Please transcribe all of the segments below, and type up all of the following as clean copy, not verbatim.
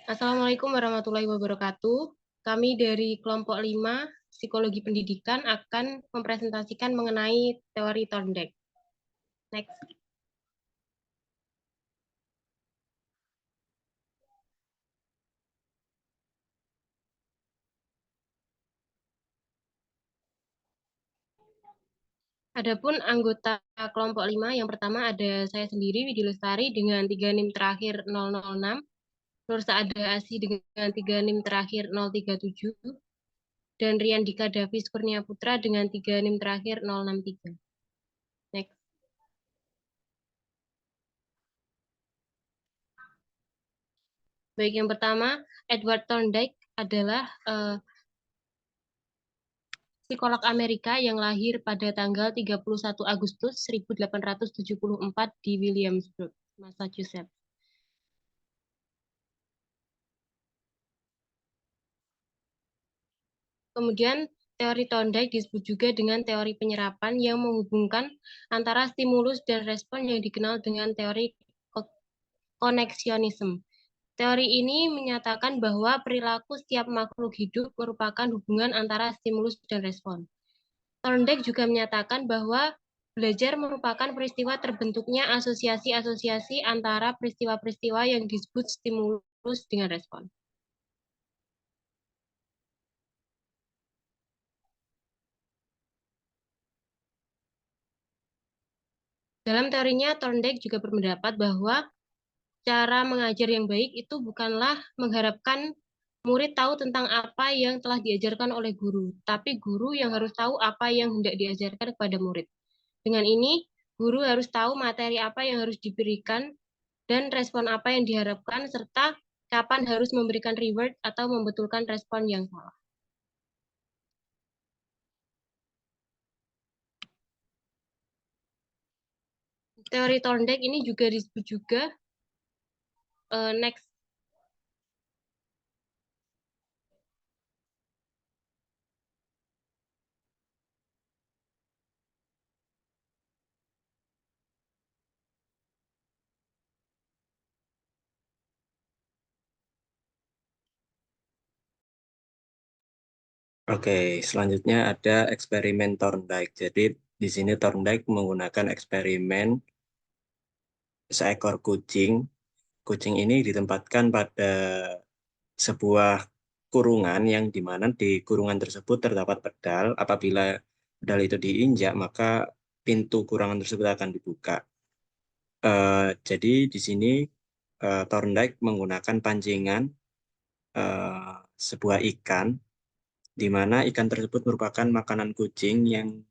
Assalamualaikum warahmatullahi wabarakatuh. Kami dari kelompok 5 Psikologi Pendidikan akan mempresentasikan mengenai teori Thorndike. Next. Adapun anggota kelompok 5, yang pertama ada saya sendiri, Widi Lestari, dengan 3 NIM terakhir 006, Nur Saada Asih dengan 3 NIM terakhir 037, dan Rian Dika Davis Kurnia Putra dengan 3 NIM terakhir 063. Next. Baik, yang pertama, Edward Thorndike adalah psikolog Amerika yang lahir pada tanggal 31 Agustus 1874 di Williamsburg, Massachusetts. Kemudian teori Thorndike disebut juga dengan teori penyerapan yang menghubungkan antara stimulus dan respon yang dikenal dengan teori koneksionisme. Teori ini menyatakan bahwa perilaku setiap makhluk hidup merupakan hubungan antara stimulus dan respon. Thorndike juga menyatakan bahwa belajar merupakan peristiwa terbentuknya asosiasi-asosiasi antara peristiwa-peristiwa yang disebut stimulus dengan respon. Dalam teorinya, Thorndike juga berpendapat bahwa cara mengajar yang baik itu bukanlah mengharapkan murid tahu tentang apa yang telah diajarkan oleh guru, tapi guru yang harus tahu apa yang hendak diajarkan kepada murid. Dengan ini, guru harus tahu materi apa yang harus diberikan dan respon apa yang diharapkan, serta kapan harus memberikan reward atau membetulkan respon yang salah. Teori Thorndike ini juga disebut juga next. Oke, selanjutnya ada eksperimen Thorndike. Jadi di sini Thorndike menggunakan eksperimen seekor kucing. Kucing ini ditempatkan pada sebuah kurungan yang dimana di kurungan tersebut terdapat pedal. Apabila pedal itu diinjak, maka pintu kurungan tersebut akan dibuka. Jadi di sini Thorndike menggunakan pancingan sebuah ikan, di mana ikan tersebut merupakan makanan kucing yang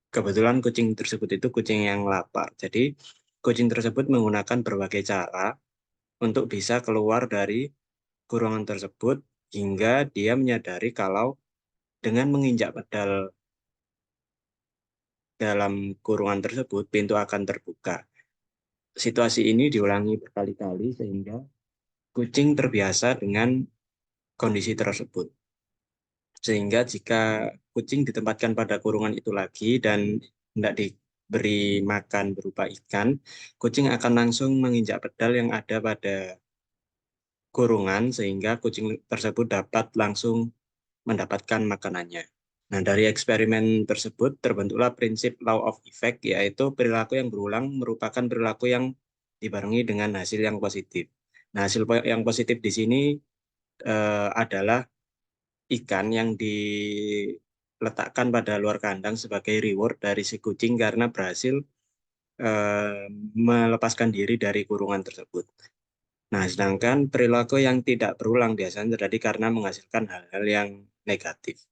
kebetulan kucing tersebut itu kucing yang lapar. Jadi kucing tersebut menggunakan berbagai cara untuk bisa keluar dari kurungan tersebut hingga dia menyadari kalau dengan menginjak pedal dalam kurungan tersebut pintu akan terbuka. Situasi ini diulangi berkali-kali sehingga kucing terbiasa dengan kondisi tersebut. Sehingga jika kucing ditempatkan pada kurungan itu lagi dan tidak diberi makan berupa ikan, kucing akan langsung menginjak pedal yang ada pada kurungan sehingga kucing tersebut dapat langsung mendapatkan makanannya. Nah, dari eksperimen tersebut terbentuklah prinsip law of effect, yaitu perilaku yang berulang merupakan perilaku yang dibarengi dengan hasil yang positif. Nah, hasil yang positif di sini adalah ikan yang diletakkan pada luar kandang sebagai reward dari si kucing karena berhasil melepaskan diri dari kurungan tersebut. Nah, sedangkan perilaku yang tidak berulang biasanya terjadi karena menghasilkan hal-hal yang negatif.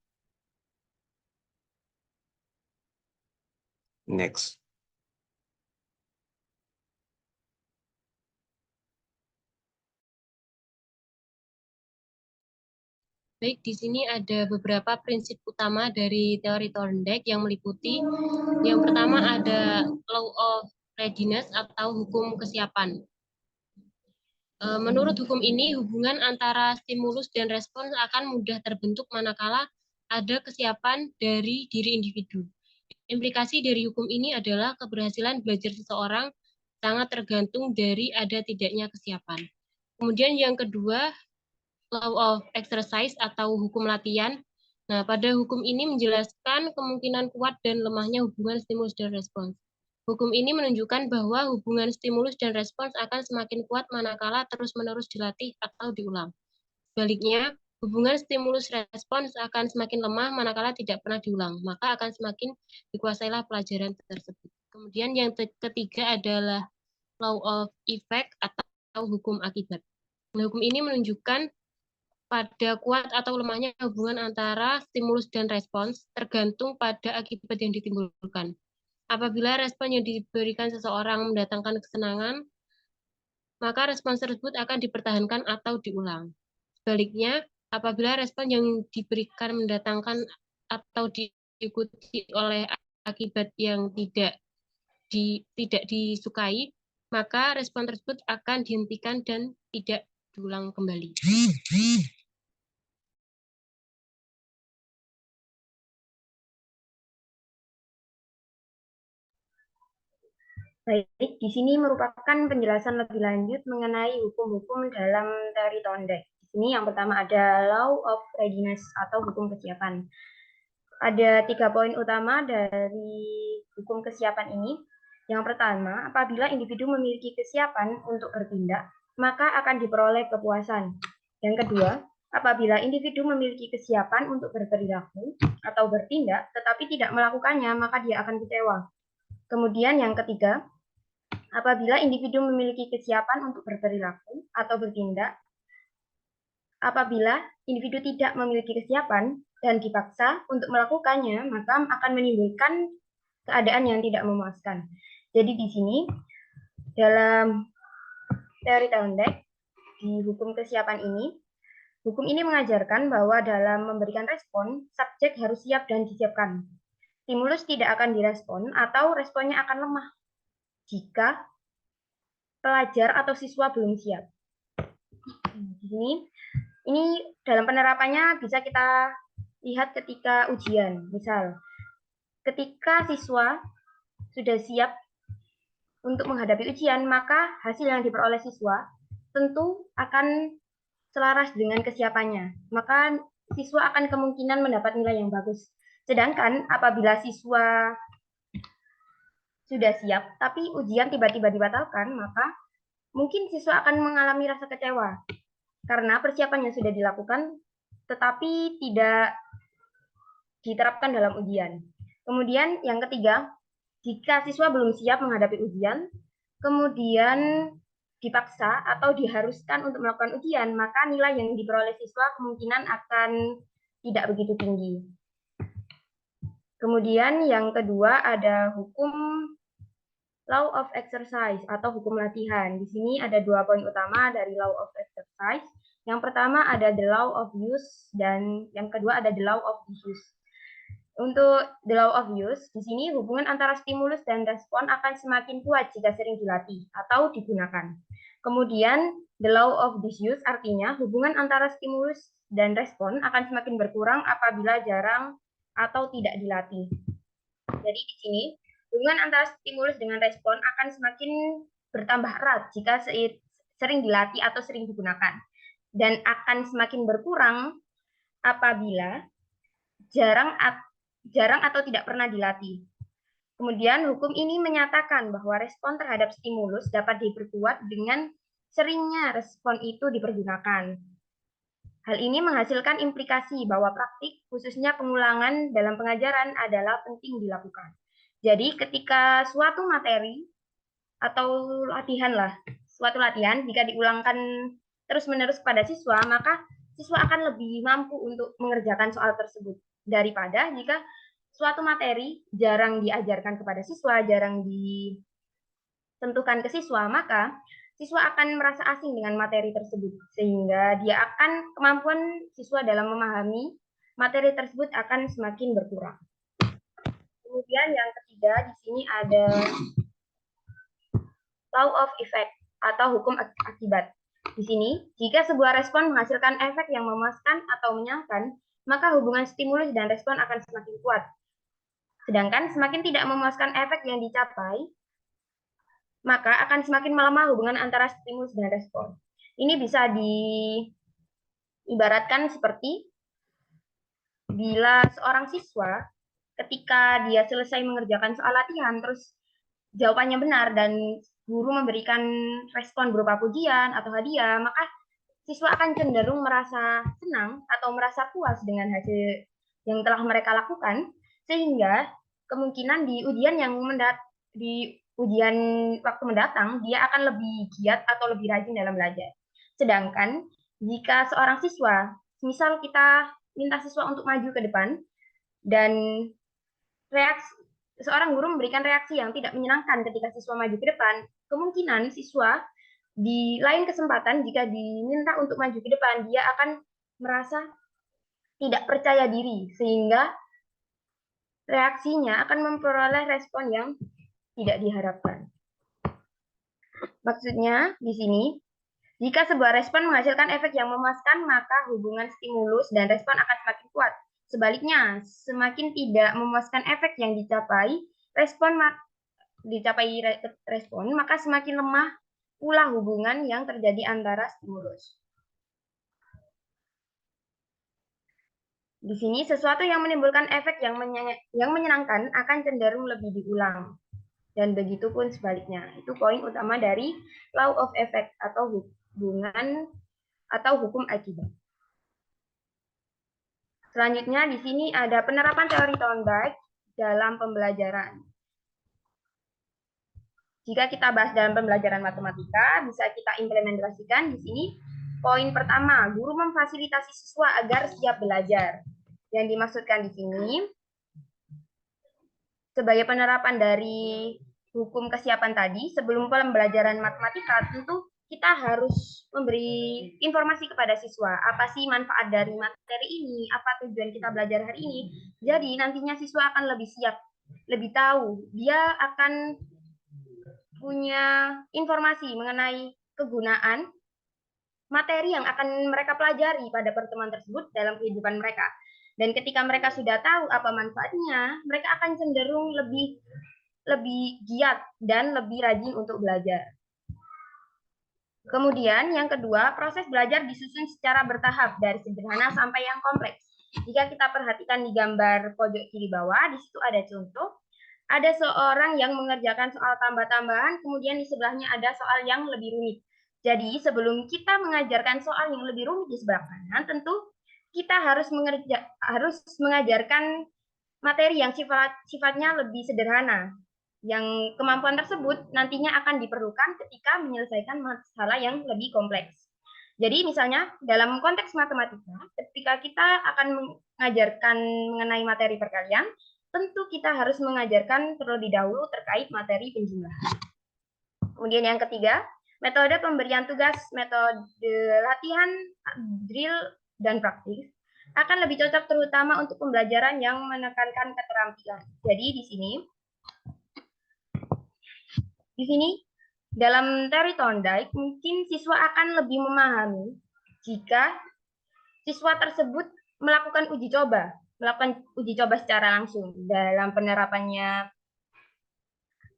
Next. Baik, di sini ada beberapa prinsip utama dari teori Thorndike yang meliputi yang pertama ada law of readiness atau hukum kesiapan. Menurut hukum ini, hubungan antara stimulus dan respons akan mudah terbentuk manakala ada kesiapan dari diri individu. Implikasi dari hukum ini adalah keberhasilan belajar seseorang sangat tergantung dari ada tidaknya kesiapan. Kemudian yang kedua, law of exercise atau hukum latihan. Nah, pada hukum ini menjelaskan kemungkinan kuat dan lemahnya hubungan stimulus dan respons. Hukum ini menunjukkan bahwa hubungan stimulus dan respons akan semakin kuat manakala terus-menerus dilatih atau diulang. Sebaliknya, hubungan stimulus respons akan semakin lemah manakala tidak pernah diulang, maka akan semakin dikuasailah pelajaran tersebut. Kemudian yang ketiga adalah law of effect atau hukum akibat. Nah, hukum ini menunjukkan pada kuat atau lemahnya hubungan antara stimulus dan respons tergantung pada akibat yang ditimbulkan. Apabila respon yang diberikan seseorang mendatangkan kesenangan, maka respons tersebut akan dipertahankan atau diulang. Sebaliknya, apabila respon yang diberikan mendatangkan atau diikuti oleh akibat yang tidak disukai, maka respon tersebut akan dihentikan dan tidak diulang kembali. Baik, di sini merupakan penjelasan lebih lanjut mengenai hukum-hukum dalam teori Thorndike. Di sini yang pertama ada Law of Readiness atau hukum kesiapan. Ada 3 poin utama dari hukum kesiapan ini. Yang pertama, apabila individu memiliki kesiapan untuk bertindak, maka akan diperoleh kepuasan. Yang kedua, apabila individu memiliki kesiapan untuk berperilaku atau bertindak, tetapi tidak melakukannya, maka dia akan kecewa. Kemudian yang ketiga, apabila individu memiliki kesiapan untuk berperilaku atau bertindak, apabila individu tidak memiliki kesiapan dan dipaksa untuk melakukannya, maka akan menimbulkan keadaan yang tidak memuaskan. Jadi di sini dalam teori Thorndike di hukum kesiapan ini, hukum ini mengajarkan bahwa dalam memberikan respon, subjek harus siap dan disiapkan. Stimulus tidak akan direspon atau responnya akan lemah jika pelajar atau siswa belum siap. Di sini, ini dalam penerapannya bisa kita lihat ketika ujian. Misal, ketika siswa sudah siap untuk menghadapi ujian, maka hasil yang diperoleh siswa tentu akan selaras dengan kesiapannya. Maka siswa akan kemungkinan mendapat nilai yang bagus. Sedangkan apabila siswa sudah siap, tapi ujian tiba-tiba dibatalkan, maka mungkin siswa akan mengalami rasa kecewa karena persiapannya sudah dilakukan, tetapi tidak diterapkan dalam ujian. Kemudian yang ketiga, jika siswa belum siap menghadapi ujian, kemudian dipaksa atau diharuskan untuk melakukan ujian, maka nilai yang diperoleh siswa kemungkinan akan tidak begitu tinggi. Kemudian yang kedua ada hukum Law of Exercise atau hukum latihan. Di sini ada 2 poin utama dari Law of Exercise. Yang pertama ada the law of use dan yang kedua ada the law of disuse. Untuk the law of use, di sini hubungan antara stimulus dan respon akan semakin kuat jika sering dilatih atau digunakan. Kemudian the law of disuse artinya hubungan antara stimulus dan respon akan semakin berkurang apabila jarang atau tidak dilatih. Jadi di sini hubungan antara stimulus dengan respon akan semakin bertambah erat jika sering dilatih atau sering digunakan. Dan akan semakin berkurang apabila jarang atau tidak pernah dilatih. Kemudian hukum ini menyatakan bahwa respon terhadap stimulus dapat diperkuat dengan seringnya respon itu dipergunakan. Hal ini menghasilkan implikasi bahwa praktik, khususnya pengulangan dalam pengajaran adalah penting dilakukan. Jadi ketika suatu materi atau suatu latihan jika diulangkan terus-menerus kepada siswa, maka siswa akan lebih mampu untuk mengerjakan soal tersebut daripada jika suatu materi jarang diajarkan kepada siswa, jarang disentuhkan ke siswa, maka siswa akan merasa asing dengan materi tersebut, sehingga kemampuan siswa dalam memahami materi tersebut akan semakin berkurang. Kemudian yang ketiga, di sini ada law of effect atau hukum akibat. Di sini, jika sebuah respon menghasilkan efek yang memuaskan atau menyenangkan, maka hubungan stimulus dan respon akan semakin kuat. Sedangkan semakin tidak memuaskan efek yang dicapai, maka akan semakin melemah hubungan antara stimulus dan respon. Ini bisa Ibaratkan seperti bila seorang siswa ketika dia selesai mengerjakan soal latihan, terus jawabannya benar dan guru memberikan respon berupa pujian atau hadiah, maka siswa akan cenderung merasa senang atau merasa puas dengan hasil yang telah mereka lakukan, sehingga kemungkinan di ujian waktu mendatang dia akan lebih giat atau lebih rajin dalam belajar. Sedangkan jika seorang siswa, misal kita minta siswa untuk maju ke depan dan seorang guru memberikan reaksi yang tidak menyenangkan ketika siswa maju ke depan, kemungkinan siswa di lain kesempatan jika diminta untuk maju ke depan, dia akan merasa tidak percaya diri, sehingga reaksinya akan memperoleh respon yang tidak diharapkan. Maksudnya di sini, jika sebuah respon menghasilkan efek yang memuaskan, maka hubungan stimulus dan respon akan semakin kuat. Sebaliknya, semakin tidak memuaskan efek yang dicapai respon, maka semakin lemah pula hubungan yang terjadi antara stimulus. Di sini, sesuatu yang menimbulkan efek yang menyenangkan akan cenderung lebih diulang. Dan begitu pun sebaliknya. Itu poin utama dari law of effect atau hubungan atau hukum akibat. Selanjutnya di sini ada penerapan teori Thorndike dalam pembelajaran. Jika kita bahas dalam pembelajaran matematika, bisa kita implementasikan di sini. Poin pertama, guru memfasilitasi siswa agar siap belajar. Yang dimaksudkan di sini, sebagai penerapan dari hukum kesiapan tadi, sebelum pembelajaran matematika, tentu kita harus memberi informasi kepada siswa, apa sih manfaat dari materi ini, apa tujuan kita belajar hari ini. Jadi nantinya siswa akan lebih siap, lebih tahu, dia akan punya informasi mengenai kegunaan materi yang akan mereka pelajari pada pertemuan tersebut dalam kehidupan mereka. Dan ketika mereka sudah tahu apa manfaatnya, mereka akan cenderung lebih giat dan lebih rajin untuk belajar. Kemudian yang kedua, proses belajar disusun secara bertahap dari sederhana sampai yang kompleks. Jika kita perhatikan di gambar pojok kiri bawah, di situ ada contoh. Ada seorang yang mengerjakan soal tambah-tambahan, kemudian di sebelahnya ada soal yang lebih rumit. Jadi sebelum kita mengajarkan soal yang lebih rumit di sebelah kanan, tentu kita harus mengajarkan materi yang sifatnya lebih sederhana. Yang kemampuan tersebut nantinya akan diperlukan ketika menyelesaikan masalah yang lebih kompleks. Jadi misalnya dalam konteks matematika, ketika kita akan mengajarkan mengenai materi perkalian, tentu kita harus mengajarkan terlebih dahulu terkait materi penjumlahan. Kemudian yang ketiga, metode pemberian tugas, metode latihan, drill, dan praktis akan lebih cocok terutama untuk pembelajaran yang menekankan keterampilan. Jadi di sini dalam teori Thorndike mungkin siswa akan lebih memahami jika siswa tersebut melakukan uji coba secara langsung dalam penerapannya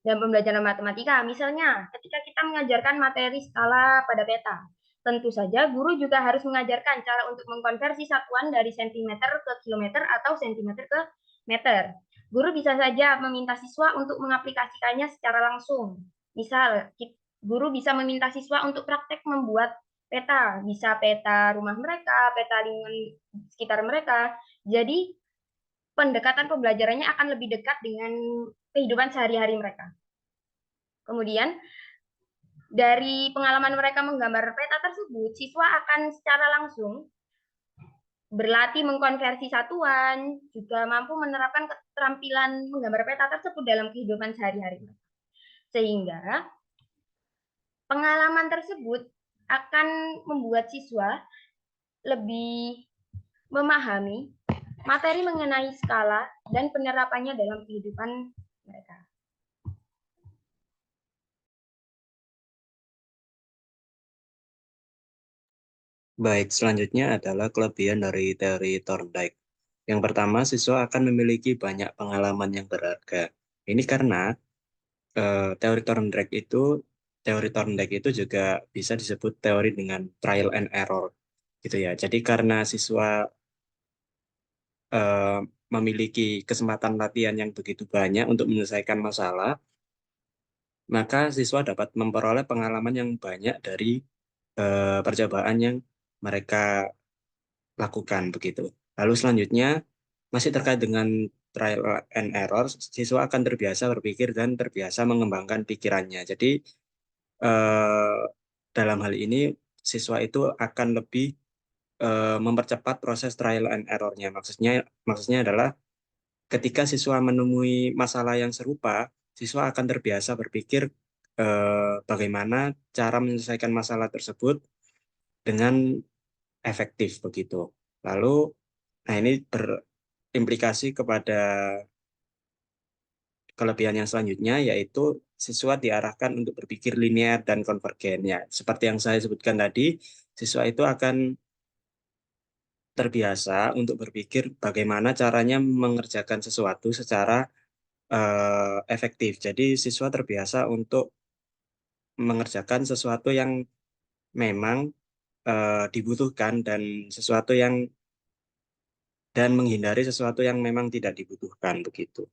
dalam pembelajaran matematika. Misalnya, ketika kita mengajarkan materi skala pada peta, tentu saja guru juga harus mengajarkan cara untuk mengkonversi satuan dari sentimeter ke kilometer atau sentimeter ke meter. Guru bisa saja meminta siswa untuk mengaplikasikannya secara langsung. Misal, guru bisa meminta siswa untuk praktek membuat peta, bisa peta rumah mereka, peta lingkungan sekitar mereka. Jadi, pendekatan pembelajarannya akan lebih dekat dengan kehidupan sehari-hari mereka. Kemudian, dari pengalaman mereka menggambar peta tersebut, siswa akan secara langsung berlatih mengkonversi satuan, juga mampu menerapkan keterampilan menggambar peta tersebut dalam kehidupan sehari-hari mereka. Sehingga, pengalaman tersebut akan membuat siswa lebih memahami materi mengenai skala dan penerapannya dalam kehidupan mereka. Baik, selanjutnya adalah kelebihan dari teori Thorndike. Yang pertama, siswa akan memiliki banyak pengalaman yang berharga. Ini karena teori Thorndike itu juga bisa disebut teori dengan trial and error. gitu ya. Jadi karena siswa memiliki kesempatan latihan yang begitu banyak untuk menyelesaikan masalah, maka siswa dapat memperoleh pengalaman yang banyak dari percobaan yang mereka lakukan begitu. Lalu selanjutnya masih terkait dengan trial and error, siswa akan terbiasa berpikir dan terbiasa mengembangkan pikirannya. Jadi eh, dalam hal ini siswa itu akan lebih mempercepat proses trial and error-nya. Maksudnya adalah ketika siswa menemui masalah yang serupa, siswa akan terbiasa berpikir bagaimana cara menyelesaikan masalah tersebut dengan efektif begitu. Lalu, nah ini berimplikasi kepada kelebihan yang selanjutnya, yaitu siswa diarahkan untuk berpikir linear dan konvergen. Ya, seperti yang saya sebutkan tadi, siswa itu akan terbiasa untuk berpikir bagaimana caranya mengerjakan sesuatu secara efektif. Jadi siswa terbiasa untuk mengerjakan sesuatu yang memang dibutuhkan dan menghindari sesuatu yang memang tidak dibutuhkan begitu.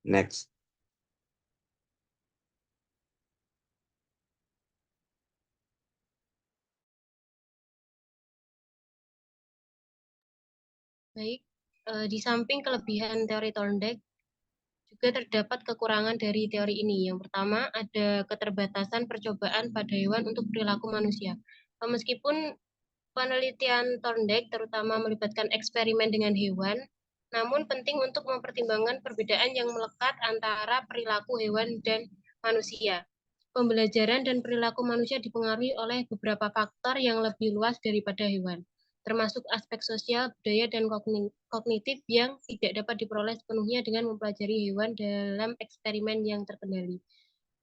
Next. Baik, di samping kelebihan teori Thorndike, juga terdapat kekurangan dari teori ini. Yang pertama, ada keterbatasan percobaan pada hewan untuk perilaku manusia. Meskipun penelitian Thorndike terutama melibatkan eksperimen dengan hewan, namun penting untuk mempertimbangkan perbedaan yang melekat antara perilaku hewan dan manusia. Pembelajaran dan perilaku manusia dipengaruhi oleh beberapa faktor yang lebih luas daripada hewan, termasuk aspek sosial, budaya, dan kognitif yang tidak dapat diperoleh sepenuhnya dengan mempelajari hewan dalam eksperimen yang terkendali.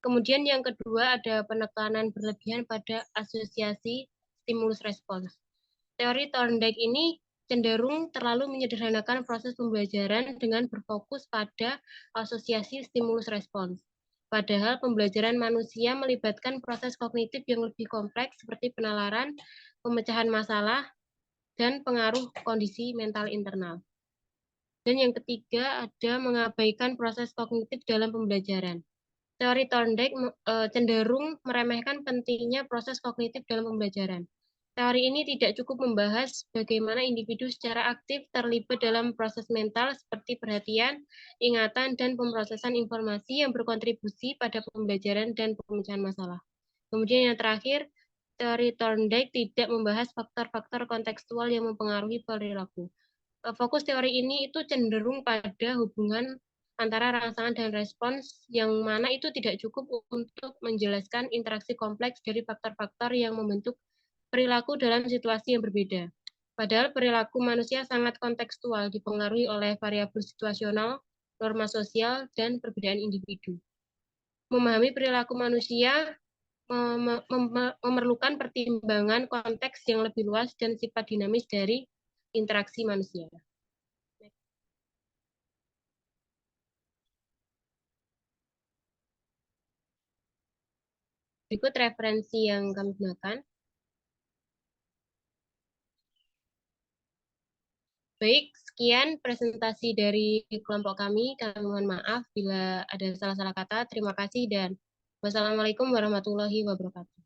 Kemudian yang kedua ada penekanan berlebihan pada asosiasi stimulus respons. Teori Thorndike ini cenderung terlalu menyederhanakan proses pembelajaran dengan berfokus pada asosiasi stimulus respons. Padahal pembelajaran manusia melibatkan proses kognitif yang lebih kompleks seperti penalaran, pemecahan masalah, dan pengaruh kondisi mental internal. Dan yang ketiga ada mengabaikan proses kognitif dalam pembelajaran. Teori Thorndike cenderung meremehkan pentingnya proses kognitif dalam pembelajaran. Teori ini tidak cukup membahas bagaimana individu secara aktif terlibat dalam proses mental seperti perhatian, ingatan, dan pemrosesan informasi yang berkontribusi pada pembelajaran dan pemecahan masalah. Kemudian yang terakhir, teori Thorndike tidak membahas faktor-faktor kontekstual yang mempengaruhi perilaku. Fokus teori ini itu cenderung pada hubungan antara rangsangan dan respons yang mana itu tidak cukup untuk menjelaskan interaksi kompleks dari faktor-faktor yang membentuk perilaku dalam situasi yang berbeda. Padahal perilaku manusia sangat kontekstual, dipengaruhi oleh variabel situasional, norma sosial, dan perbedaan individu. Memahami perilaku manusia memerlukan pertimbangan konteks yang lebih luas dan sifat dinamis dari interaksi manusia. Berikut referensi yang kami gunakan. Baik, sekian presentasi dari kelompok kami. Kami mohon maaf bila ada salah-salah kata. Terima kasih dan wassalamualaikum warahmatullahi wabarakatuh.